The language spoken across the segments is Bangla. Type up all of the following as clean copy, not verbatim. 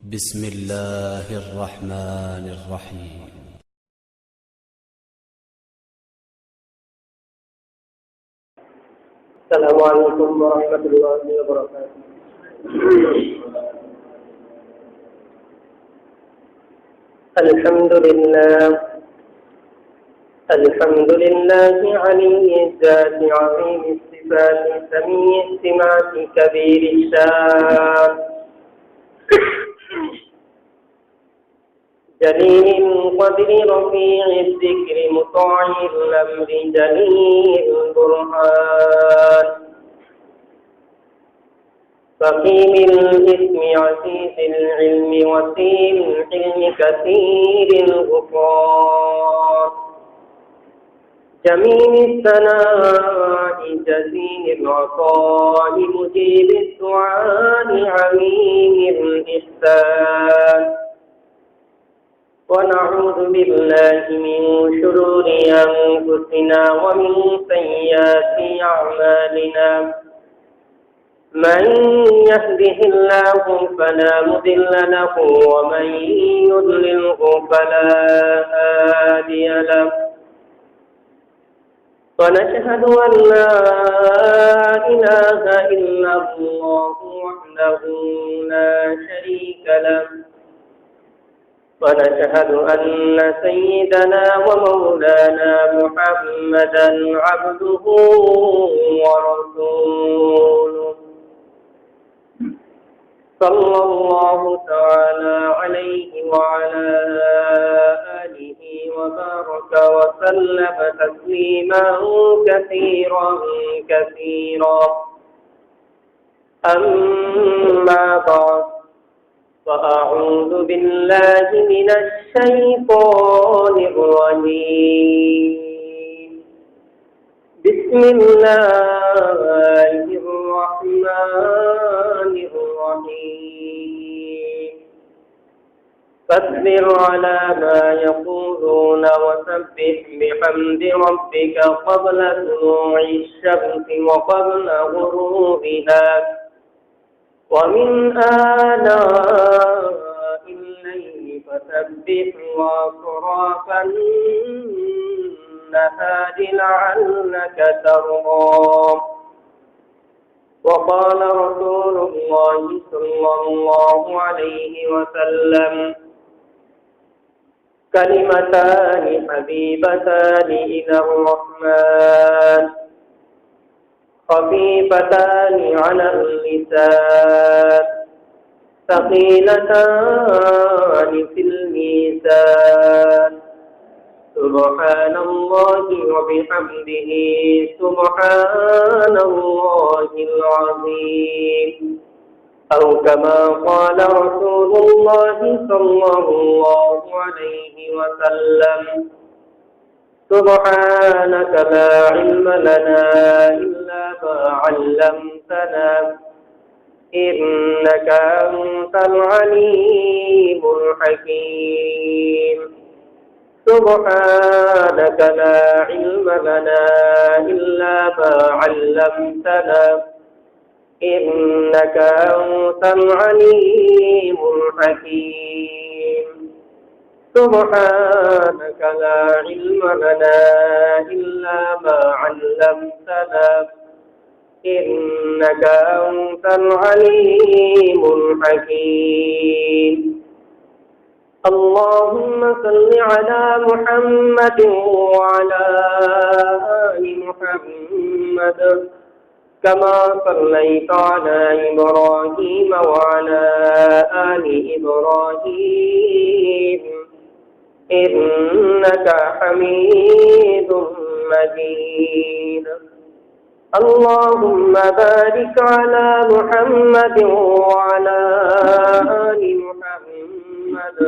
بسم الله الرحمن الرحيم. السلام عليكم ورحمة الله وبركاته. الحمد لله علي الذات عظيم الصفات سميع السمات كبير الشان جليل القدر رفيع الذكر مطاع الأمر جليل البرهان فقيم الإثم عزيز العلم وسيل الحلم كثير الغفران جميل الثناء جزيل العطاء مجيب الدعاء عميم الإحسان ونعوذ بالله من شرور أنفسنا ومن سيئات أعمالنا من يهده الله فلا مضل له ومن يضلله فلا هادي له ونشهد أن لا إله إلا الله وحده لا شريك له ونشهد أن سيدنا ومولانا محمدا عبده ورسوله صلى الله تعالى عليه وعلى آله وبارك وسلم تسليما كثيرا أما بعد فأعوذ بالله من الشيطان الرجيم بسم الله الرحمن الرحيم فاصبر على ما يقولون وسبح بحمد ربك قبل طلوع الشمس وقبل غروبها ومن آناء الليل فسبح وأطراف النهار لعلك ترضى وقال رسول الله صلى الله عليه وسلم كلمتان حبيبتان إلى الرحمن خفيفتان على اللسان ثقيلتان في الميزان سبحان الله وبحمده سبحان الله العظيم أو كما قال رسول الله صلى الله عليه وسلم سبحانك لا علم لنا إلا ما علمتنا إنك أنت العليم الحكيم سبحانك لا علم لنا إلا ما علمتنا إنك أنت العليم الحكيم سبحانك لا علم لنا إلا ما علمتنا إنك أنت العليم الحكيم اللهم صل على محمد وعلى آل محمد كما صليت على إبراهيم وعلى آل إبراهيم إنك حميد مجيد اللهم بارك على محمد وعلى آل محمد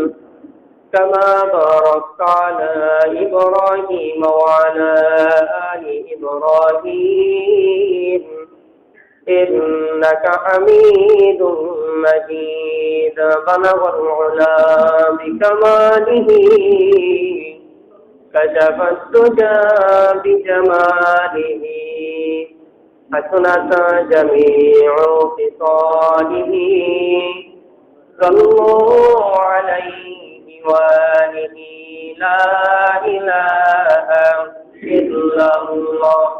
كما باركت على إبراهيم وعلى آل إبراهيم إنك حميد مجيد بلغ العلا بكماله كشف الدجى بجماله حسنت جميع خصاله صلوا عليه وآله لا إله إلا الله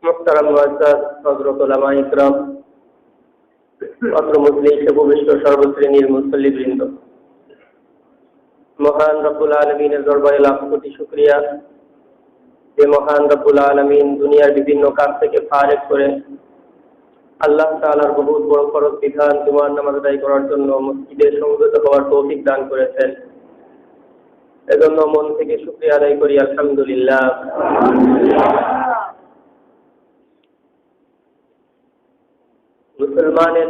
মোহতারাম মুআজ্জাজ হযরত উলামা ইকরাম অত্র মজলিসে উপবিষ্ট সর্বশ্রেণীর মুসল্লিবৃন্দ, মহান রব্বুল আলামিনের দরবারে লাখ কোটি শুকরিয়া যে মহান রব্বুল আলামিন দুনিয়ার বিভিন্ন কাজ থেকে ফারেক করে আল্লাহ তাআলার বহুত বড় ফরজ বিধান জুমার নামাজ আদায় করার জন্য মসজিদে সমবেত হওয়ার তৌফিক দান করেছেন। এজন্য মন থেকে শুকরিয়া আদায় করি আলহামদুলিল্লাহ। মুসলমানের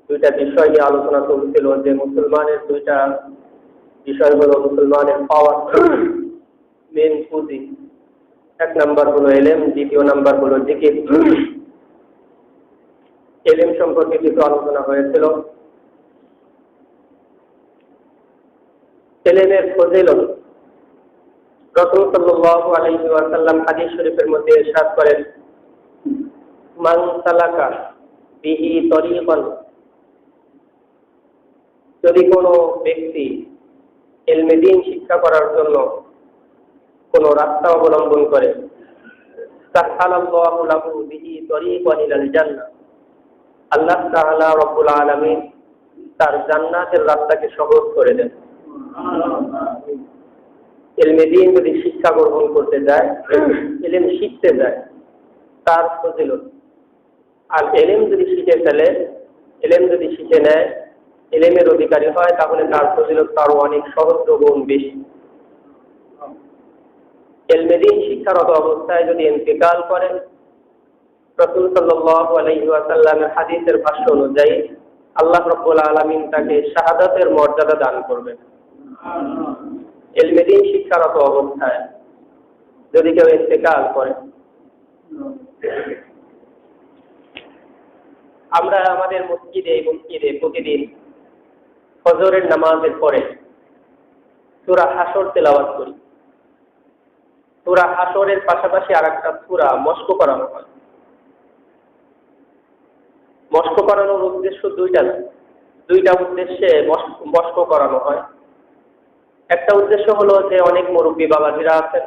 দুইটা বিষয় নিয়ে আলোচনা চলছিল, যে মুসলমানের দুইটা বিষয় হলো মুসলমানের পাওয়ার মেন পুঁজি। এক নাম্বার হলো এলেম, দ্বিতীয় নাম্বার হলো জিকির। এলেম সম্পর্কে কিছু আলোচনা হয়েছিল। এলেমের ফজিলত রাসূল সাল্লাল্লাহু আলাইহি ওয়াসাল্লাম হাদিস শরীফের মধ্যে ইরশাদ করেন, মান সালাকা বিহি তরিকান, যদি কোনো ব্যক্তি ইলমে দ্বীন শিক্ষা করার জন্য কোনো রাস্তা অবলম্বন করে, সাহালাল্লাহু লাহু বিহি তরিকান ইলাল জান্নাহ, আল্লাহ তাআলা রব্বুল আলামিন তার জান্নাতের রাস্তাকে সহজ করে দেন। ইলমে দ্বীন যদি শিক্ষা গ্রহণ করতে যায়, ইলম শিখতে যায়, তার ফজিলত। আর এলেম যদি শিখে ফেলে, এলেম যদি শিখে নেয়, এলেমের অধিকারী হয়, তাহলে তার ফজিলত তারও অনেক সহস্র গুণ বেশি। ইলমে দ্বীন শিক্ষারত অবস্থায় যদি ইন্তেকাল করেন, রাসূল সাল্লাল্লাহু আলাইহি ওয়াসাল্লামের হাদিসের ভাষ্য অনুযায়ী আল্লাহ রাব্বুল আলামিন তাকে শাহাদাতের মর্যাদা দান করবেন। ইলমে দ্বীন শিক্ষারত অবস্থায় যদি কেউ ইন্তেকাল করে, আমরা আমাদের মসজিদে প্রতিদিন ফজরের নামাজের পরে সূরা হাসর তেলাওয়াত করি। সূরা হাসরের পাশাপাশি আরেকটা সূরা মস্ক করানো হয়। মস্ক করানোর উদ্দেশ্য দুইটা উদ্দেশ্যে মস্ক করানো হয়। একটা উদ্দেশ্য হলো যে অনেক মুরব্বী বাবাজিরা আছেন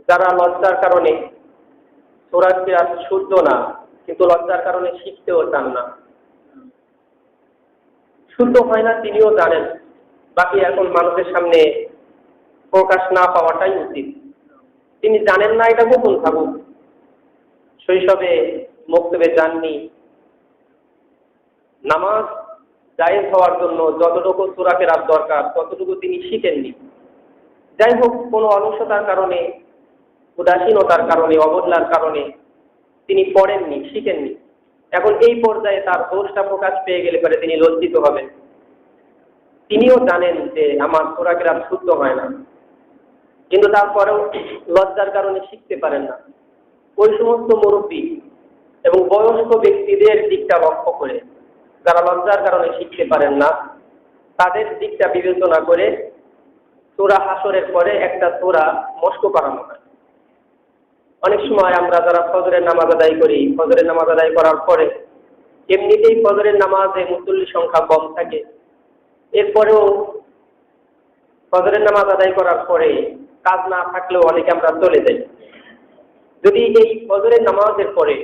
যারা লজ্জার কারণে সূরা কিরাত শুদ্ধ না, কিন্তু লজ্জার কারণে শিখতেও চান না, শুদ্ধ হয় না তিনিও জানেন, বাকি এখন মানুষের সামনে প্রকাশ না পাওয়াটাই উচিত। তিনি জানেন না, এটা গোপন থাকুক। শৈশবে মক্তবে যাননি, নামাজ জায়েজ হওয়ার জন্য যতটুকু সূরা কিরাত দরকার ততটুকু তিনি শিখেননি। যাই হোক, কোনো অলসতার কারণে, উদাসীনতার কারণে, অবহেলার কারণে তিনি পড়েননি, শিখেননি। এখন এই পর্যায়ে তার দোষটা প্রকাশ পেয়ে গেলে পরে তিনি লজ্জিত হবেন। তিনিও জানেন যে আমার সূরা কিরাত শুদ্ধ হয় না, কিন্তু তারপরেও লজ্জার কারণে শিখতে পারেন না। ওই সমস্ত মুরব্বী এবং বয়স্ক ব্যক্তিদের দিকটা লক্ষ্য করে, যারা লজ্জার কারণে শিখতে পারেন না, তাদের দিকটা বিবেচনা করে সূরা হাসরের পরে একটা সূরা মস্ক করানো হয়। অনেক সময় আমরা যারা ফজরের নামাজ আদায় করি, ফজরের নামাজ আদায় করার পরে এমনিতেই ফজরের নামাজে মুসল্লি সংখ্যা কম থাকে, এরপরেও ফজরের নামাজ আদায় করার পরে কাজ না থাকলেও অনেকে আমরা চলে যাই। যদি এই ফজরের নামাজের পরে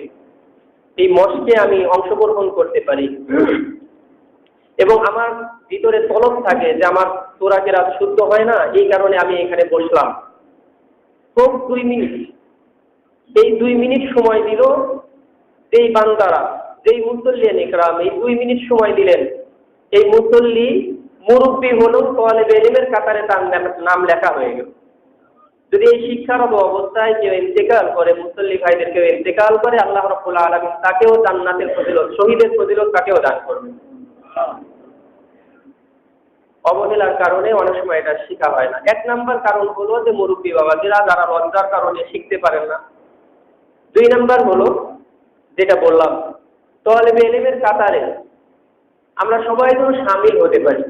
এই মস্কে আমি অংশগ্রহণ করতে পারি এবং আমার ভিতরে তলব থাকে যে আমার সূরা কেরাত শুদ্ধ হয় না, এই কারণে আমি এখানে বসলাম। খুব 2 মিনিট, এই 2 মিনিট সময় দিল এই বান্দারা, যেই মুসল্লিয়ান ইকরাম এই 2 মিনিট সময় দিলেন, এই মুসল্লি মুরব্বী হলেও তালেবে ইলমের কাতারে তার নাম লেখা হয়ে গেল। যদি এই শিক্ষারত অবস্থায় কেউ ইন্তেকাল করে, মুসল্লি ভাইদের কেউ ইন্তেকাল করে, আল্লাহ রাব্বুল আলামিন তাকেও জান্নাতের ফজিলত, শহীদের ফজিলত তাকেও দান করবেন। অবহেলার কারণে অনেক সময় এটা শেখা হয় না। 1 নাম্বার কারণ হলো যে মুরব্বী বাবাজিরা যারা লজ্জার কারণে শিখতে পারেন না। 2 নাম্বার হলো যেটা বললাম, তালেবে ইলমের কাতারে আমরা সবাই তো শামিল হতে পারি।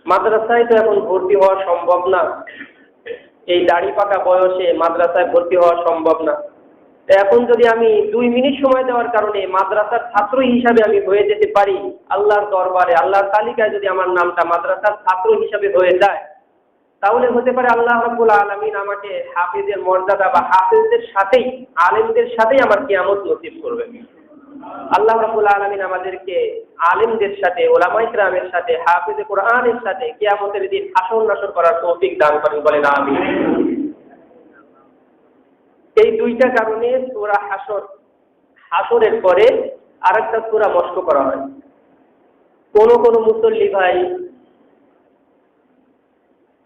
মাদ্রাসায় তো এখন ভর্তি হওয়া সম্ভব না, এই দাড়ি পাকা বয়সে মাদ্রাসায় ভর্তি হওয়া সম্ভব না। এখন যদি আমি 2 মিনিট সময় দেওয়ার কারণে মাদ্রাসার ছাত্র হিসাবে আমি হয়ে যেতে পারি, আল্লাহর দরবারে আল্লাহর তালিকায় যদি আমার নামটা মাদ্রাসার ছাত্র হিসাবে হয়ে যায়, তাহলে হতে পারে আল্লাহ রাব্বুল আলামিন আমাকে হাফেজের মর্যাদা বা হাফেজদের সাথেই, আলেমদের সাথেই আমার কিয়ামত নসিব করবেন। আল্লাহ রাব্বুল আলামিন আমাদেরকে আলেমদের সাথে, উলামায়ে কিরামের সাথে, হাফেজে কোরআনের সাথে কিয়ামতের দিন হাসর নাসর করার তৌফিক দান করেন, বলেন আমিন। এই 2টা কারণে সূরা হাসরের পরে আরেকটা সূরা মস্ক করা হয়। কোন মুসল্লি ভাই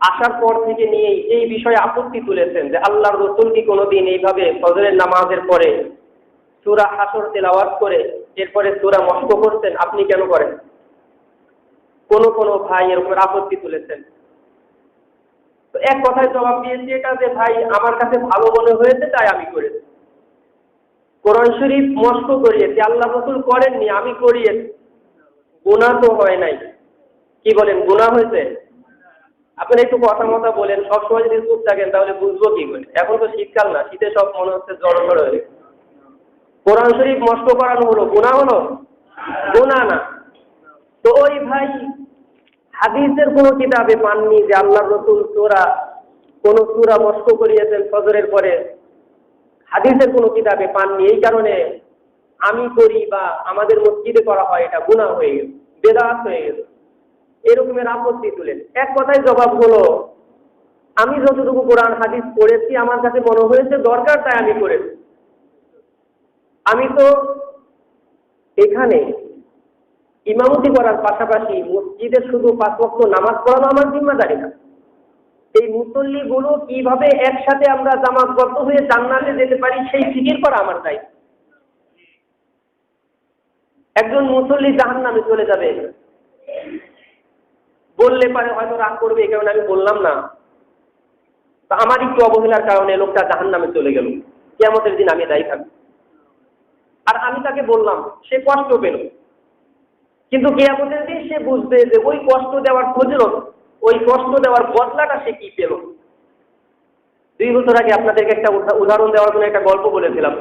আসার পর থেকে নিয়ে এই বিষয়ে আপত্তি তুলেছেন যে আল্লাহর রাসূল কি কোনোদিন এইভাবে ফজরের নামাজের পরে সূরা হাসর তেলাওয়াত করে এরপরে সূরা মস্ক করতেন, আপনি কেন করেন? কোন ভাই এর উপর আপত্তি তুলেছেন। তো এক কথায় জবাব দিয়েছি এটা যে ভাই আমার কাছে ভালো মনে হয়েছে তাই আমি করেছি। কোরআন শরীফ মস্ক করিয়েছি, আল্লাহ রাসূল করেননি, আমি করিয়েছি। গুনাহ তো হয় নাই। কি বলেন, গুনাহ হয়েছে? আপনি একটু কথা বলেন, সবসময় যদি চুপ থাকেন তাহলে বুঝবো কি করে? এখন তো শীতকাল না, শীতে সব মনে হচ্ছে জ্বর হয়ে। কোরআন শরীফ মস্ক করানো হলো গুনাহ হলো? গুনাহ না। তো ওই ভাই হাদিসের কোন কিতাবে পাননি যে আল্লাহর রাসূল কোন সূরা মস্ক করিয়েছেন ফজরের পরে, হাদিসের কোন কিতাবে পাননি। এই কারণে আমি করি বা আমাদের মসজিদে করা হয়, এটা গুনাহ হয়ে গেল, বেদাত হয়ে গেল, এরকমের আপত্তি তুলেন। এক কথায় জবাব হলো, আমি যতটুকু কোরআন হাদিস পড়েছি আমার কাছে মনে হয়েছে দরকার তাই আমি করেছি। আমি তো এখানে ইমামতি করার পাশাপাশি মসজিদে শুধু 5 ওয়াক্ত নামাজ পড়ানো আমার জিম্মাদারি না। এই মুসল্লিগুলো কিভাবে একসাথে আমরা জামাতবদ্ধ হয়ে জান্নাতে যেতে পারি সেই ফিকির করা আমার দায়িত্ব। একজন মুসল্লি জাহান্নামে চলে যাবে বললে পারে হয়তো রাগ করবে, এই কারণে আমি বললাম না। তা আমার একটু অবহেলার কারণে লোকটা জাহান্নামে চলে গেল, কিয়ামতের দিন আমি দায়ী থাকবো। আর আমি তাকে বললাম, সে কষ্ট পেল, কিন্তু কিয়ামতের দিন সে বুঝবে যে ওই কষ্ট দেওয়ার ফজিলত, ওই কষ্ট দেওয়ার বদলাটা সে কি পেল। 2 বছর আগে আপনাদেরকে একটা উদাহরণ দেওয়ার জন্য একটা গল্প বলেছিলাম।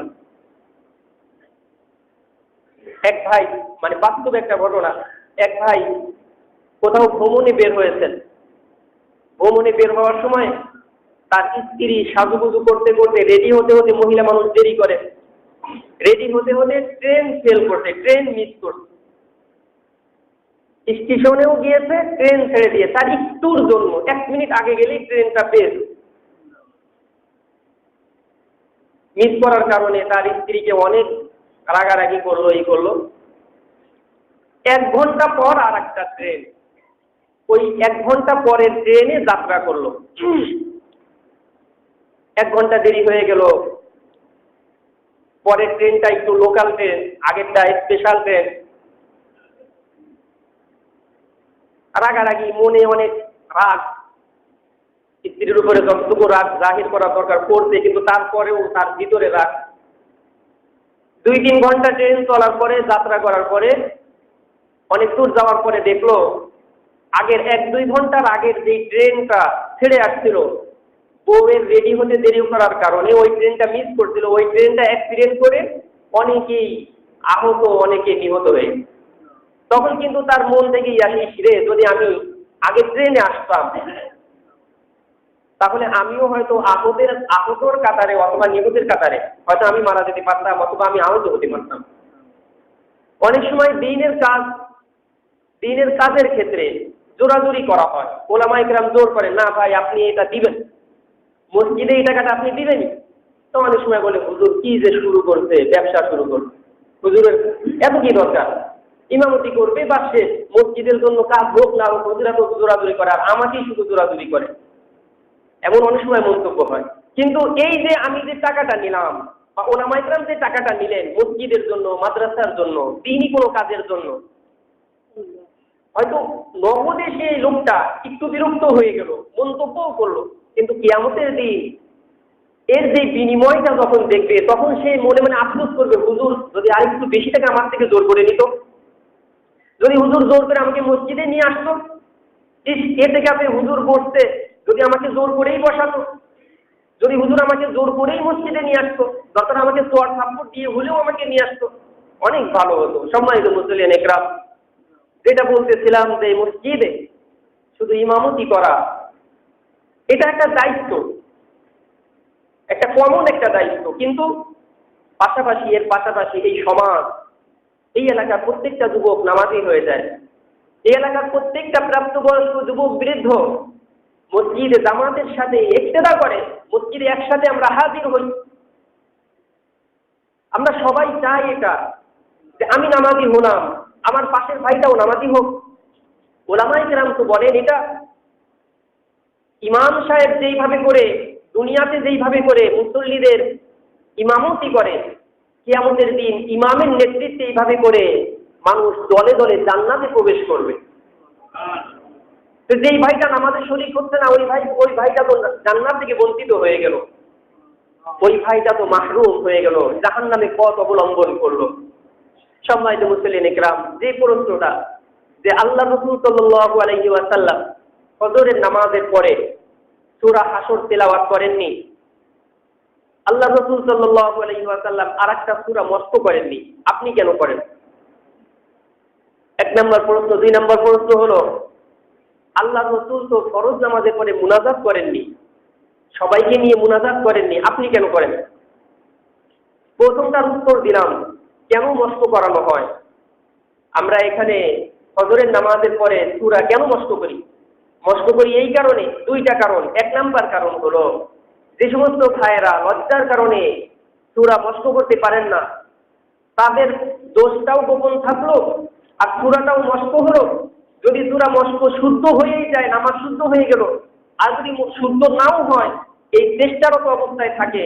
এক ভাই, মানে বাস্তব একটা ঘটনা, এক ভাই কোথাও ভ্রমণে বের হয়েছেন। ভ্রমণে বের হওয়ার সময় তার স্ত্রী সাজুগুজু করতে করতে রেডি হতে হতে, মহিলা মানুষ দেরি করে, রেডি হতে হতে ট্রেন ফেল করছে, ট্রেন মিস করছে। স্টেশনেও গিয়েছে, ট্রেন ছেড়ে দিয়ে তার একটুর জন্য 1 মিনিট আগে গেলেই ট্রেনটা পেয়েছে। মিস করার কারণে তার স্ত্রীকে অনেক রাগারাগি করলো, এই করলো। 1 ঘন্টা পর আর একটা ট্রেন, ওই 1 ঘন্টা পরের ট্রেনে যাত্রা করলো। 1 ঘন্টা দেরি হয়ে গেল। পরের ট্রেনটা একটু লোকাল ট্রেন, আগেরটা স্পেশাল ট্রেন। রাগারাগি, মনে অনেক রাগ, স্ত্রীর উপরে যতটুকু রাগ জাহির করা দরকার করছে, কিন্তু তারপরেও তার ভিতরে রাগ। 2-3 ঘন্টা ট্রেন চলার পরে, যাত্রা করার পরে, অনেক দূর যাওয়ার পরে দেখলো আগের 1-2 ঘন্টার আগের যে ট্রেনটা ছেড়ে আসছিল, বউয়ের রেডি হতে দেরি করার কারণে ওই ট্রেনটা মিস করছিল। ওই ট্রেনটা অ্যাক্সিডেন্ট করে অনেকেই আহত, অনেকে নিহত হয়ে। তখন কিন্তু তার মন থেকে আসিস রে, যদি আমি আগের ট্রেনে আসতাম তাহলে আমিও হয়তো আহতর কাতারে অথবা নিহতের কাতারে হয়তো আমি মারা যেতে পারতাম অথবা আমি আহত হতে পারতাম। অনেক সময় দিনের কাজের ক্ষেত্রে জোরাজুরি করা হয়, ওলামায়ে কেরাম জোর করেন, না ভাই আপনি এটা দিবেন, মসজিদে এই টাকাটা আপনি দিবেনই। তো অনেক সময় বলে হুজুর কি যে শুরু করছে, ব্যবসা শুরু করছে, হুজুরের এত কি দরকার, ইমামতি করবে বা সে মসজিদের জন্য কাজ হোক না হোক, হুজুরা তো জোরাজুরি করে আর আমাকেই শুধু জোরাজুরি করে, এমন অনেক সময় মন্তব্য হয়। কিন্তু এই যে আমি যে টাকাটা নিলাম বা ওলামায়ে কেরাম যে টাকাটা নিলেন মসজিদের জন্য, মাদ্রাসার জন্য, দ্বীনি কোনো কাজের জন্য, হয়তো নগদে সেই লোকটা একটু বিরক্ত হয়ে গেল, মন্তব্যও করলো, কিন্তু কিয়ামতের দিন এর যে বিনিময়টা যখন দেখবে তখন সে মনে মনে আফসোস করবে, হুজুর যদি আরেকটু বেশি টাকা আমার থেকে জোর করে নিত, যদি হুজুর জোর করে আমাকে মসজিদে নিয়ে আসতো, এ থেকে আপনি হুজুর বসতে যদি আমাকে জোর করেই বসাতো, যদি হুজুর আমাকে জোর করেই মসজিদে নিয়ে আসতো, দরকার আমাকে চোয়ার থাপ্পড় দিয়ে হলেও আমাকে নিয়ে আসতো, অনেক ভালো হতো। সম্মানিত মুসলিম একরাম, যেটা বলতেছিলাম যে মসজিদে শুধু ইমামতি করা এটা একটা দায়িত্ব, একটা কমন একটা দায়িত্ব, কিন্তু এর পাশাপাশি এই সমাজ, এই এলাকার প্রত্যেকটা যুবক নামাজি হয়ে যায়, এই এলাকার প্রত্যেকটা প্রাপ্তবয়স্ক যুবক বৃদ্ধ মসজিদে জামাতের সাথে ইক্তেদা করে, মসজিদে একসাথে আমরা হাজির হই। আমরা সবাই চাই এটা যে আমি নামাজি হলাম, আমার পাশের ভাইটাও নামাজি হোক। ওলামায়ে কেরাম তো বলেন এটা ইমাম সাহেব যেইভাবে করে দুনিয়াতে যেইভাবে করে মুসল্লিদের ইমামতি করে, কিয়ামতের দিন ইমামের নেতৃত্বে এইভাবে করে মানুষ দলে দলে জান্নাতে প্রবেশ করবে। তো যেই ভাইটা নামাজে শরীক হচ্ছে না ওই ভাইটা তো জান্নাত থেকে বঞ্চিত হয়ে গেল, ওই ভাইটা তো মাহরুম হয়ে গেল, জাহান্নামে পথ অবলম্বন করলো। সম্মানিত মুসলিম ইকরাম, যে প্রশ্নটা যে আল্লাহ রাসূল সাল্লাল্লাহু আলাইহি ওয়াসাল্লাম ফজরের নামাজের পরে সূরা হাসর তেলাওয়াত করেননি, আল্লাহ রাসূল সাল্লাল্লাহু আলাইহি ওয়াসাল্লাম আরেকটা সূরা মস্ত করেননি, আপনি কেন করেন? এক নম্বর প্রশ্ন। দুই নম্বর প্রশ্ন হলো, আল্লাহ রাসূল তো ফরজ নামাজের পরে মুনাজাত করেননি, সবাইকে নিয়ে মুনাজাত করেননি, আপনি কেন করেন? প্রথমটার উত্তর দিলাম, কেন মস্ত করানো হয়। আমরা এখানে ফজরের নামাজের পরে সূরা কেন মস্ত করি? মস্ত করি এই কারণে, দুইটা কারণ। এক নাম্বার কারণ হলো, যে সমস্ত ভাইয়েরা লজ্জার কারণে সূরা মস্ত করতে পারেন না, তাদের দোষটাও গোপন থাকলো আর সূরাটাও মস্ত হলো। যদি সূরা মস্ত শুদ্ধ হয়েই যায়, নামাজ শুদ্ধ হয়ে গেল, আর যদি শুদ্ধ নাও হয়, এই চেষ্টারত অবস্থায় থাকে,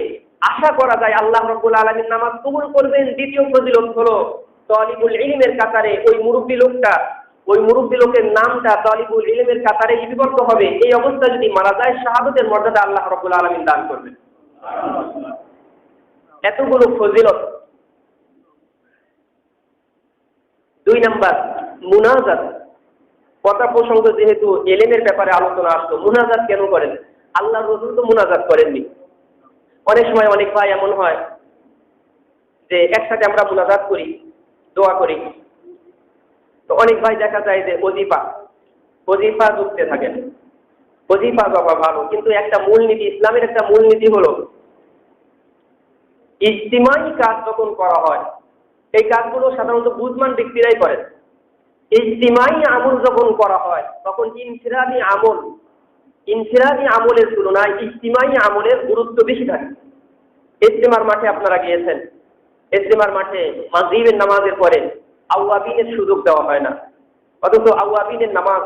আশা করা যায় আল্লাহ রাব্বুল আলামিন নামাজ কবুল করবেন। দ্বিতীয় ফজিলত হলো তালিবুল ইলমের কাতারে ওই মুরব্বী লোকের নামটা তালিবুল ইলমের কাতারে লিপিবদ্ধ হবে। এই অবস্থা যদি মারা যায়, শাহাদাতের মর্যাদা আল্লাহ রাব্বুল আলামিন দান করবেন। এতগুলো ফজিলত। দুই নাম্বার, মুনাজাত। কথা প্রসঙ্গ যেহেতু ইলমের ব্যাপারে আলোচনা আসলো, মুনাজাত কেন করেন? আল্লাহ রাসূল তো মুনাজাত করেননি। অনেক সময় অনেক ভাই এমন হয় যে একসাথে আমরা মুনাজাত করি, দোয়া করি, তো অনেক ভাই দেখা যায় যে ওজিফা যুক্তে থাকেন। ওজিফা বাবা ভালো, কিন্তু একটা মূলনীতি, ইসলামের একটা মূলনীতি হলো ইজতিমাই কাজ যখন করা হয়, এই কাজগুলো সাধারণত বুঝমান ব্যক্তিরাই করেন। ইজতিমাই আমল যখন করা হয় তখন ইনফিরাদি আমলের তুলনায় ইজতিমাই আমলের গুরুত্ব বেশি থাকে। ইজতিমার মাঠে আপনারা গিয়েছেন, ইজতিমার মাঠে মাগরিবের নামাজের পরে আওয়াবিনের সুযোগ দেওয়া হয় না, অথচ আওয়াবিনের নামাজ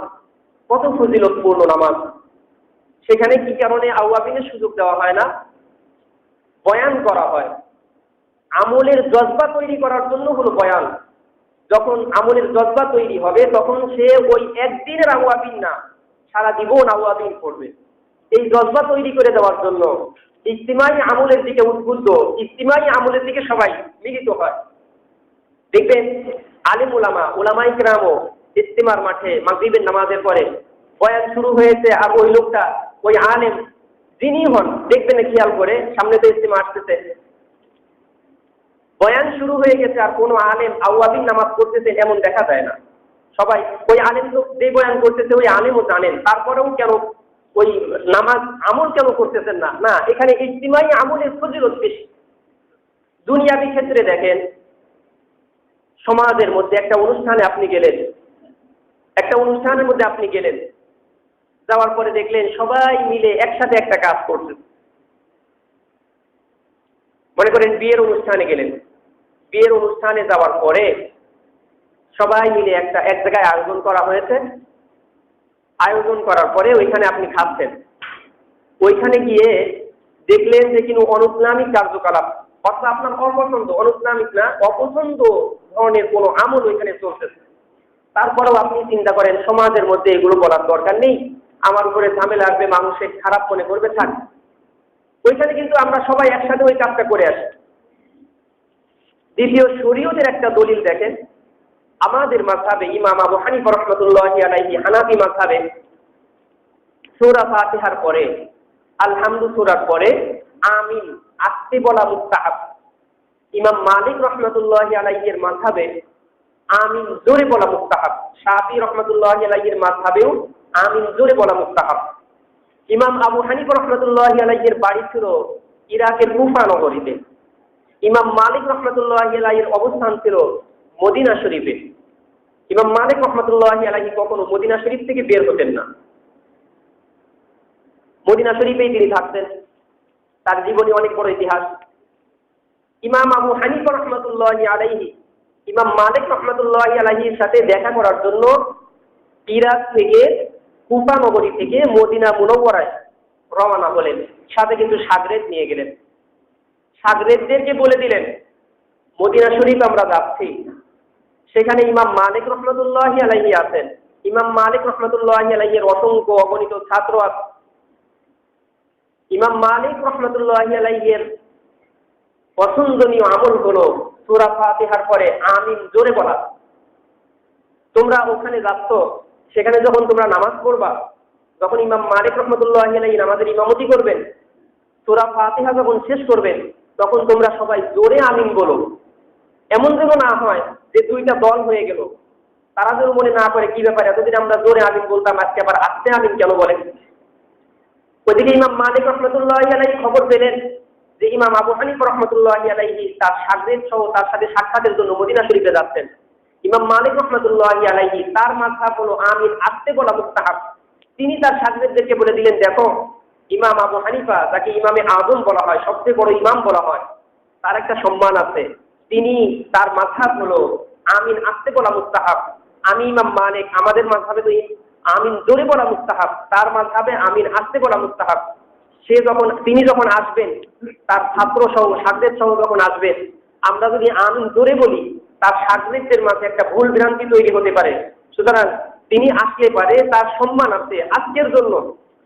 কত ফজিলতপূর্ণ নামাজ। সেখানে কি কারণে আওয়াবিনের সুযোগ দেওয়া হয় না? বয়ান করা হয়। আমলের জজবা তৈরি করার জন্য হলো বয়ান। যখন আমলের জজবা তৈরি হবে তখন সে ওই একদিনের আওয়াবিন না, সারা জীবন আওয়াবিন করবে। এই জজবা তৈরি করে দেওয়ার জন্য ইজতিমাই আমলের দিকে উদ্বুদ্ধ, ইজতিমাই আমলের দিকে সবাই মিলিত হয়। দেখবেন আলেম উলামায়ে কেরামও ইজতিমার মাঠে মাগরিবের নামাজের পরে বয়ান শুরু হয়েছে, আর ওই লোকটা, ওই আলেম যিনি হন, দেখবেন খেয়াল করে, সামনে তো ইজতিমা আসতেছে, বয়ান শুরু হয়ে গেছে আর কোনো আলেম আওয়াবিন নামাজ পড়তেছে এমন দেখা যায় না। সবাই ওই আলেম তো যে বয়ান করতেছে ওই আলেমও জানেন, তারপরেও কেন ওই নামাজ আমল কেন করতেছেন না? না, এখানে ইজতিমাই আমলের ফজিলত বেশি। দুনিয়াবি ক্ষেত্রে দেখেন, সমাজের মধ্যে একটা অনুষ্ঠানে আপনি গেলেন, একটা অনুষ্ঠানের মধ্যে আপনি গেলেন, যাওয়ার পরে দেখলেন সবাই মিলে একসাথে একটা কাজ করছে। মনে করেন বিয়ের অনুষ্ঠানে গেলেন, বিয়ের অনুষ্ঠানে যাওয়ার পরে সবাই মিলে এক জায়গায় আয়োজন করা হয়েছে। আয়োজন করার পরে ওইখানে আপনি খাচ্ছেন। ওইখানে গিয়ে দেখলেন যে কিন্তু অনিসলামিক কার্যকলাপ, অর্থাৎ আপনার অপছন্দ, অনিসলামিক না, অপছন্দ ধরনের কোনো আমল ওইখানে চলতেছে। তারপরেও আপনি চিন্তা করেন সমাজের মধ্যে এগুলো বলার দরকার নেই, আমার উপরে ঝামেলা আসবে, মানুষের খারাপ মনে করবে, থাক। ওইখানে কিন্তু আমরা সবাই একসাথে ওই কাজটা করে আসি। দ্বিতীয়, শরীয়তের একটা দলিল দেখেন, আমাদের মাযহাবে ইমাম আবু হানিফা রাহমাতুল্লাহি আলাইহি হানাফি মাযহাবে সূরা ফাতিহার পরে, আলহামদু সূরার পরে আমিন আসতে বলা মুস্তাহাব। ইমাম মালিক রাহমাতুল্লাহি আলাইহির মাযহাবে আমিন জোরে বলা মুস্তাহাব। শাফি রাহমাতুল্লাহি আলাইহির মাযহাবেও আমিন জোরে বলা মুস্তাহাব। ইমাম আবু হানিফা রাহমাতুল্লাহি আলাইহির বাড়ি ছিল ইরাকের কুফা নগরীতে। ইমাম মালিক রাহমাতুল্লাহি আলাইহির অবস্থান ছিল মদিনা শরীফে। ইমাম মালিক রাহমাতুল্লাহি আলাইহি কখনো মদিনা শরীফ থেকে বের হতেন না, মদিনা শরীফেই তিনি থাকতেন। তার জীবনে অনেক বড় ইতিহাস। ইমাম আবু হানিফা রাহমাতুল্লাহি আলাইহি ইমাম মালিক রাহমাতুল্লাহি আলাইহির সাথে দেখা করার জন্য ইরাক থেকে, কুফা নগরী থেকে মদিনা মুনাওয়ারায় রওনা হলেন। সাথে কিন্তু সাগরেদ নিয়ে গেলেন। সাগরেদদেরকে বলে দিলেন মদিনা শরীফ আমরা যাচ্ছি, সেখানে ইমাম মালিক রাহমাতুল্লাহি আলাইহি আছেন। ইমাম মালিক রাহমাতুল্লাহি আলাইহির অসংখ্য অগণিত ছাত্র আছে। ইমাম মালিক রাহমাতুল্লাহি আলাইহির পছন্দনীয় আমল হলো সূরা ফাতিহার পরে আমিন জোরে বলা। তোমরা ওখানে যাচ্ছ, সেখানে যখন তোমরা নামাজ পড়বা, যখন ইমাম মালিক রাহমাতুল্লাহি আলাইহি নামাজের ইমামতি করবেন, সূরা ফাতিহা যখন শেষ করবেন, তখন তোমরা সবাই জোরে আমিন বলো। এমন যেন না হয় যে দুইটা দল হয়ে গেল, তারা যেন মনে না করে কি ব্যাপার, এতদিন আমরা জোরে আমিন বলতাম, আজকে আবার আস্তে আমিন কেন বলেন। ওইদিকে ইমাম মালিক রাহমাতুল্লাহি আলাইহি খবর পেলেন যে ইমাম আবু হানিফা রাহমাতুল্লাহি আলাইহি তার সাগরেদ সহ তার সাথে সাক্ষাতের জন্য মদিনা শরীফে যাচ্ছেন। ইমাম মালিক রাহমাতুল্লাহি আলাইহি তার মাযহাব হলো আমিন আসতে বলা মুস্তাহাব। তিনি তার সাগরেদদেরকে বলে দিলেন, দেখো ইমাম আবু হানিফা, যাকে ইমামে আযম বলা হয়, সবচেয়ে বড় ইমাম বলা হয়, তার একটা সম্মান আছে। তিনি, তার মাযহাব হলো আমিন আসতে বলা মুস্তাহাব। আমি ইমাম মালিক, আমাদের মাযহাবে তো আমিন জোরে বলা মুস্তাহাব, তার মাযহাবে আমিন আসতে বলা মুস্তাহাব। তিনি যখন আসবেন, তার ছাত্র সহ সাগরেদ সহ যখন আসবেন, আমরা যদি আমিন জোরে বলি, তার সাগরেদদের মাঝে একটা ভুল ভ্রান্তি তৈরি হতে পারে। সুতরাং তিনি আসলে পারে, তার সম্মান আছে আজকের জন্য,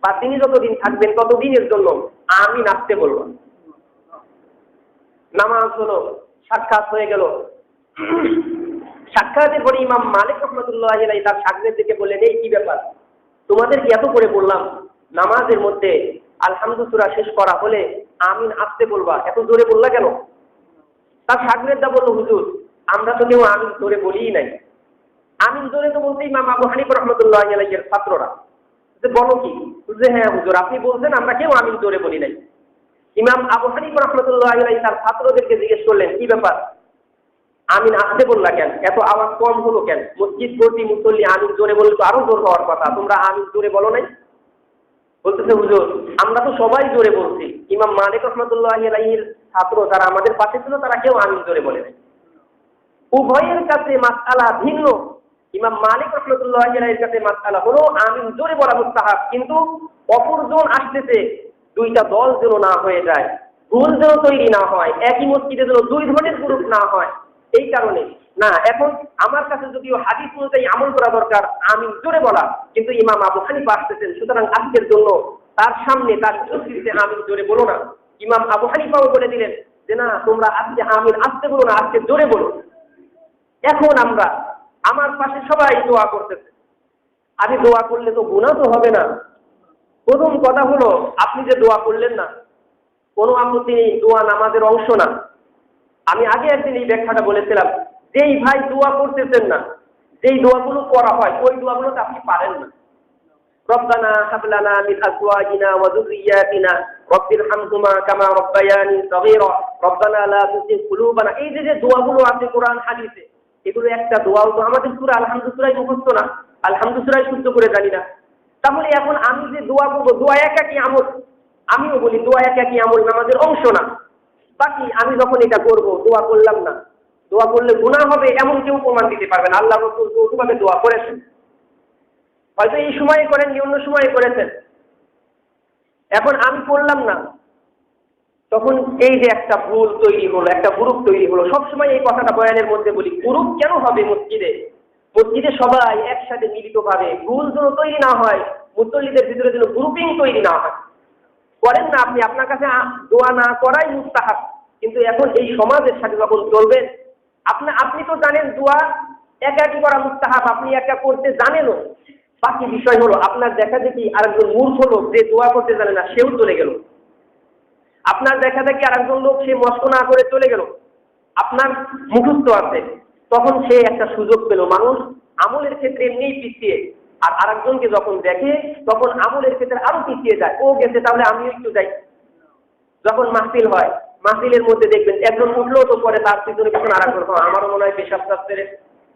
বা তিনি যতদিন থাকবেন ততদিনের জন্য আমিন আসতে বলব। নামাজ হলো, সাক্ষাৎ হয়ে গেল। সাক্ষাতের পরে ইমাম মালিক রাহমাতুল্লাহি আলাইহি তার সাগরেদদেরকে বললেন, এই কি ব্যাপার, তোমাদেরকে এত করে বললাম নামাজের মধ্যে আলহামদু সূরা শেষ করা হলে আমিন আসতে বলবা, এত জোরে বললা কেন? তার সাগরেদরা বলল, হুজুর আমরা তো কেউ আমিন জোরে বলিই নাই। আমিন জোরে তো বলতে ইমাম আবু হানিফা রাহমাতুল্লাহি আলাইহির ছাত্ররা যে বলো কি, যে হ্যাঁ হুজুর আপনি বলছেন, আমরা কেউ আমিন জোরে বলি নাই। ইমাম আবু হানিফা রাহমাতুল্লাহি আলাইহি তার ছাত্রদেরকে জিজ্ঞেস করলেন, কি ব্যাপার, আমিন আসতে বললা কেন, এত আওয়াজ কম হলো কেন? মসজিদ ভর্তি মুসল্লি, আমিন জোরে বললে তো আরো জোর হওয়ার কথা, তোমরা আমিন জোরে বলো নাই? বলতেছে, হুজুর আমরা তো সবাই জোরে বলছি, ইমাম মালিক রাহমাতুল্লাহি আলাইহির ছাত্র যারা আমাদের পাশে ছিল তারা কেউ আমিন জোরে বলে নাই। উভয়ের কাছে মাসআলা ভিন্ন। ইমাম মালিক রাহমাতুল্লাহি আলাইহির কাছে মাসআলা হলো আমিন জোরে বলা মুস্তাহাব, কিন্তু অপরজন আসতেছে, দুইটা দল যেন না হয়ে যায়, ভুল যেন তৈরি না হয়, একই মসজিদে যেন দুই ধরনের গ্রুপ না হয়, এই কারণে না। এখন আমার কাছে যদিও হাদিস অনুযায়ী আমল করা দরকার আমিন জোরে বলা, কিন্তু ইমাম আবু হানিফা আসতেছেন, সুতরাং আজকের জন্য তার সামনে, তার উপস্থিতিতে আমিন জোরে বলো না। ইমাম আবু হানিফাও বলে দিলেন যে না, তোমরা আজকে আমিন আসতে বলো না, আজকে জোরে বলো। এখন আমরা, আমার পাশে সবাই দোয়া করতেছে, আরে দোয়া করলে তো গুনাহ তো হবে না। প্রথম কথা হলো, আপনি যে দোয়া করলেন না, কোনো আপত্তি নেই, দোয়া নামাজের অংশ না। আমি আগে একদিন এই ব্যাখ্যাটা বলেছিলাম, যেই ভাই দোয়া করতেছেন না, যেই দোয়াগুলো করা হয় ওই দোয়াগুলো তো আপনি পারেন না। রব্বানা হাব লানা মিন আজওয়াজিনা ওয়া যুররিয়াতিনা রব্বিরহামহুমা কামা রাব্বায়ানি সগীরা রব্বানা লা তুযিগ কুলুবানা। এই যে দোয়াগুলো আছে কোরআন হাদিসে, এগুলো একটা দোয়াও তো আমাদের সূরা আলহামদু সূরায় মুখস্থ না, আলহামদু সূরায় শুদ্ধ করে জানি না। তাহলে এখন আমি যে দোয়া করবো, দোয়া একাকী আমল, আমিও বলি দোয়া একাকী আমল নামাজের অংশ না। বাকি আমি যখন এটা করবো, দোয়া করলাম না, দোয়া করলে গুনাহ হবে এমন কেউ প্রমাণ দিতে পারবে না। আল্লাহ রাসূল ওইভাবে দোয়া করেছেন, হয়তো এই সময়ে করেন, অন্য সময়ে করেছেন। এখন আমি করলাম না, তখন এই যে একটা ভুল তৈরি হলো, একটা গ্রুপ তৈরি হলো। সবসময় এই কথাটা বয়ানের মধ্যে বলি, গ্রুপ কেন হবে মসজিদে? মসজিদে সবাই একসাথে মিলিতভাবে, ভুল যেন তৈরি না হয়, মুসল্লিদের ভিতরে যেন গ্রুপিং তৈরি না হয়। করেন না আপনি, আপনার কাছে দোয়া না করাই মুস্তাহাব, কিন্তু এখন এই সমাজের সাথে যখন চলবেন, আপনি তো জানেন দোয়া একাকি করা মুস্তাহাব, আপনি একা করতে জানেনও। বাকি বিষয় হলো আপনার দেখা দেখি আরেকজন মূর্খ লোক যে দোয়া করতে জানে না, সেও চলে গেল। আপনার দেখা দেখি আরেকজন লোক সে মস্ক না করে চলে গেল, আপনার মুখস্থ আছে, তখন সে একটা সুযোগ পেল। মানুষ আমলের ক্ষেত্রে এমনিই পিছিয়ে, আর আরেকজনকে যখন দেখে তখন আমলের ক্ষেত্রে আরো পিছিয়ে যায়। ও গেছে তাহলে আমিও একটু যাই। যখন মাহফিল হয়, মাহফিলের মধ্যে দেখবেন একজন উঠলো তো পরে তার পিছনে পিছনে আরেকজন, আমারও মনে হয় পেশাব চাচ্ছে রে।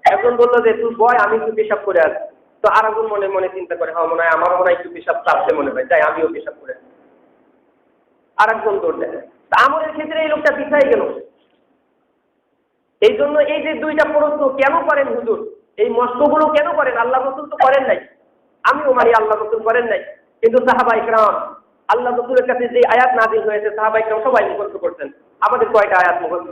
একজন বললো যে তুই বয়, আমি একটু পেশাব করে আসি। তো আরেকজন মনে মনে চিন্তা করে, মনে হয় আমারও মনে হয় একটু পেশাব চাচ্ছে, মনে হয় যাই আমিও পেশাব করে আসি। আরেকজন দৌড় দেয়। আমলের ক্ষেত্রে এই লোকটা পিছাই গেল। এই জন্য এই যে দুইটা প্রশ্ন কেন করেন হুজুর, এই মস্কগুলো কেন করেন? আল্লাহ রাসূল তো করেন নাই, আমিও মানি আল্লাহ রাসূল করেন নাই, কিন্তু সাহাবায়ে কেরাম আল্লাহ রাসূলের কাছে যে আয়াত নাযিল হয়েছে সাহাবায়ে কেরাম সবাই মুখস্থ করতেন। আমাদের কয়টা আয়াত মুখস্থ?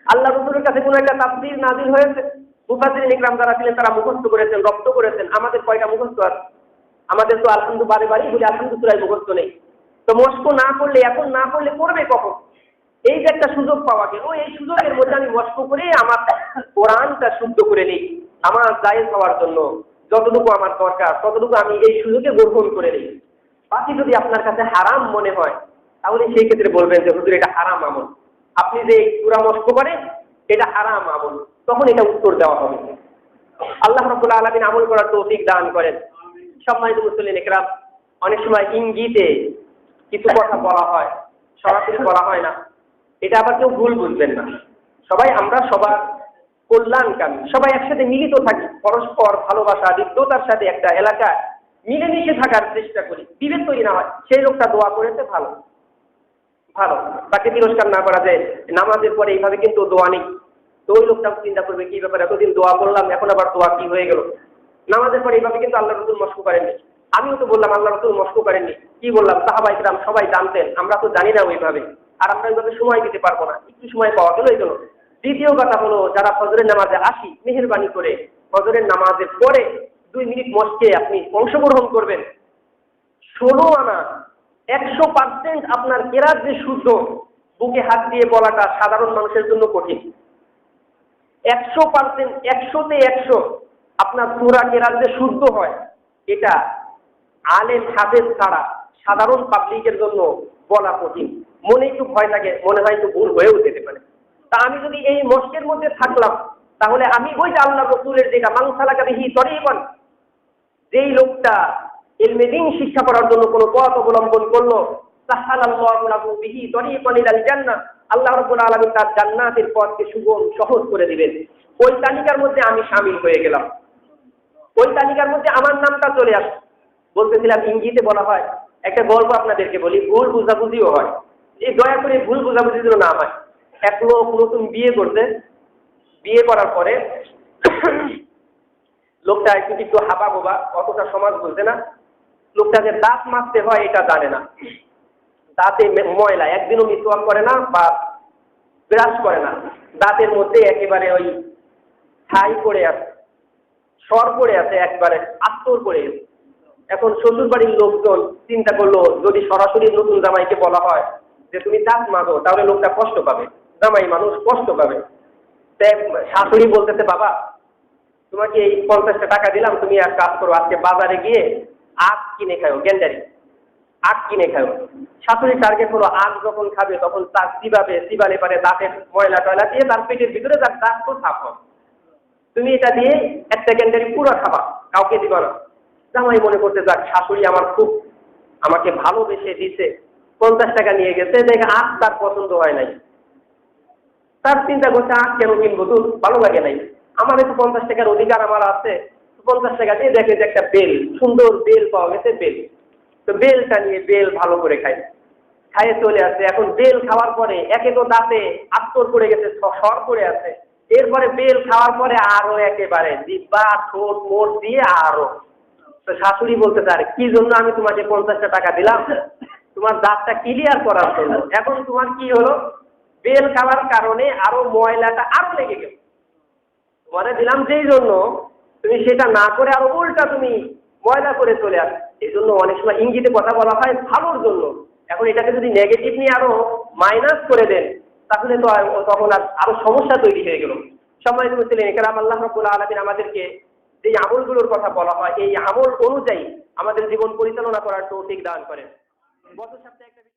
আল্লাহ রাসূলের কাছে কোন একটা তাফসীর নাযিল হয়েছে, মুফাসসিরিন ইকরাম যারা ছিলেন তারা মুখস্থ করেছেন, রপ্ত করেছেন। আমাদের কয়টা মুখস্থ আছে? আমাদের তো আলহামদুলিল্লাহ বারে বারেই বলি আলহামদুলিল্লাহ সূরা মুখস্থ নেই। তো মস্ক না করলে, এখন না করলে করবে কখন? এই যে একটা সুযোগ পাওয়া গেল, এই সুযোগের মধ্যে আমি মস্ক করে আমার কোরআনটা শুদ্ধ করে নিই, আমার জায়েজ হওয়ার জন্য যতটুকু আমার দরকার ততটুকু আমি এই সুযোগে গ্রহণ করে নিই। বাকি যদি আপনার কাছে হারাম মনে হয়, তাহলে সেই ক্ষেত্রে বলবেন যে হুজুর এটা হারাম আমল, আপনি যে সূরা মস্ক করেন এটা হারাম আমল, তখন এটা উত্তর দেওয়া হবে। আল্লাহ রাব্বুল আলামিন আমল করার তৌফিক দান করেন। সম্মানিত মুসল্লিন ইকরাম, অনেক সময় ইঙ্গিতে কিছু কথা বলা হয়, সরাসরি বলা হয় না। এটা আবার কেউ ভুল বুঝবেন না। আমরা সবার কল্যাণকামী, সবাই একসাথে মিলিত থাকি, পরস্পর ভালোবাসা হৃদ্যতার সাথে একটা এলাকা মিলেমিশে থাকার চেষ্টা করি, বিভেদ তৈরি না হয়। সেই লোকটা দোয়া করেছে, ভালো ভালো, তাকে তিরস্কার না করা যায়। নামাজের পরে এইভাবে কিন্তু দোয়া নেই, তো ওই লোকটা চিন্তা করবে কি ব্যাপার, এতদিন দোয়া করলাম, এখন আবার দোয়া কি হয়ে গেল। নামাজের পরে এইভাবে কিন্তু আল্লাহ রাসূল মস্ক করেননি। আমিও তো বললাম আল্লাহ রাসূল মস্ক করেননি। কি বললাম? সাহাবায়ে কেরাম সবাই জানতেন, আমরা তো জানি না ওইভাবে, আর আমরা ওইভাবে সময় দিতে পারবো না, একটু সময় পাওয়া গেল এই জন্য। দ্বিতীয় কথা হলো, যারা ফজরের নামাজে আসি, মেহেরবানি করে ফজরের নামাজের পরে 2 মিনিট মস্কে আপনি অংশগ্রহণ করবেন। 16 আনা 100% আপনার কেরাত যে শুদ্ধ, বুকে হাত দিয়ে বলাটা সাধারণ মানুষের জন্য কঠিন। 100%, 100-তে 100 আপনার সূরা কেরাত যে শুদ্ধ হয়, এটা আলেম হাফেজ ছাড়া সাধারণ পাবলিকের জন্য বলা কঠিন। মনে একটু ভয় লাগে, মনে হয় একটু ভুল হয়েও যেতে পারে। তা আমি যদি এই মস্কের মধ্যে থাকলাম, তাহলে আমি ওই যে আল্লাহ রাসূলের যেটা মান সালাকা বিহি তরিকান, যেই লোকটা ইলমে দ্বীন শিক্ষা করার জন্য কোনো পথ অবলম্বন করলো, সাহালাল্লাহু লাহু বিহি তরিকান ইলাল জান্নাহ, আল্লাহ রাব্বুল আলামিন তার জান্নাতের পথকে সুগম সহজ করে দিবেন। ওই তালিকার মধ্যে আমি শামিল হয়ে গেলাম, ওই তালিকার মধ্যে আমার নামটা চলে আসে। বলতেছিলাম ইঙ্গিতে বলা হয়, একটা গল্প আপনাদেরকে বলি, ভুল বুঝাবুঝিও হয়। এই দয়া করে ভুল বুঝাবুঝির জন্য না হয়। এক লোক নতুন বিয়ে করতে, বিয়ে করার পরে লোকটা একটু হাবা গোবা, অতটা সমাজ বুঝতে না। লোকটাকে দাঁত মাজতে হয় এটা জানে না, দাঁতে ময়লা, একদিনও মিসওয়াক করে না বা ব্রাশ করে না, দাঁতের মধ্যে একেবারে ওই ছাই পড়ে আছে, সর পড়ে আছে, একবারে আস্তর পড়ে গেছে। এখন শ্বশুর বাড়ির লোকজন চিন্তা করলো, যদি সরাসরি নতুন জামাইকে বলা হয় যে তুমি দাঁত মাজো, তাহলে লোকটা কষ্ট পাবে, জামাই মানুষ কষ্ট পাবে। তাই শাশুড়ি বলতেছে, বাবা তোমাকে এই 50টা টাকা দিলাম, তুমি এক কাজ করো, আজকে বাজারে গিয়ে আখ কিনে খাও, গেন্ডারি আখ কিনে খাও। শাশুড়ির টার্গেট হলো আখ যখন খাবে তখন তার চিবালে পারে দাঁতের ময়লা টয়লা দিয়ে তার পেটের ভিতরে তার দাঁত তো সাফ হবে। তুমি এটা দিয়ে একটা গেন্ডারি পুরো খাবা, কাউকে দিবা না। জামাই মনে করতে যাক শাশুড়ি আমার খুব আমাকে ভালোবেসে দিছে, 50 টাকা নিয়ে গেছে, দেখে আখ তার পছন্দ হয় নাই। তার চিন্তা করছে আখ কেন কিনবো, তো ভালো লাগে নাই, আমার একটু 50 টাকার অধিকার আমার আছে, 50 টাকা দিয়ে দেখে যে একটা বেল, সুন্দর বেল পাওয়া গেছে, বেল। তো বেলটা নিয়ে বেল ভালো করে খাইয়ে চলে আসে। এখন বেল খাওয়ার পরে একে তো দাঁতে আস্তর পড়ে গেছে, সর পড়ে আছে, এরপরে বেল খাওয়ার পরে আরো একেবারে জিব্বা ঠোঁট মোট দিয়ে আরো। তো শাশুড়ি বলতে চায় কি জন্য আমি তোমাকে 50 টাকা দিলাম, তোমার দাঁতটা ক্লিয়ার করার জন্য। এখন তোমার কি হলো, বেল খাওয়ার কারণে আরো ময়লাটা আরো লেগে গেল। তোমারে দিলাম যেই জন্য, তুমি সেটা না করে আরো উল্টা তুমি ময়লা করে চলে আস। এই জন্য অনেক সময় ইঙ্গিতে কথা বলা হয় ভালোর জন্য। এখন এটাকে যদি নেগেটিভ নিয়ে আরো মাইনাস করে দেন, তাহলে তো তখন আরো সমস্যা তৈরি হয়ে গেল। সম্মানিত মুসলিম ইকরাম, আল্লাহ রাব্বুল আলামিন আমাদেরকে যে আমলগুলোর কথা বলা হয় এই আমল অনুযায়ী আমাদের জীবন পরিচালনা করার তৌফিক দান করেন। গত সপ্তাহে একটা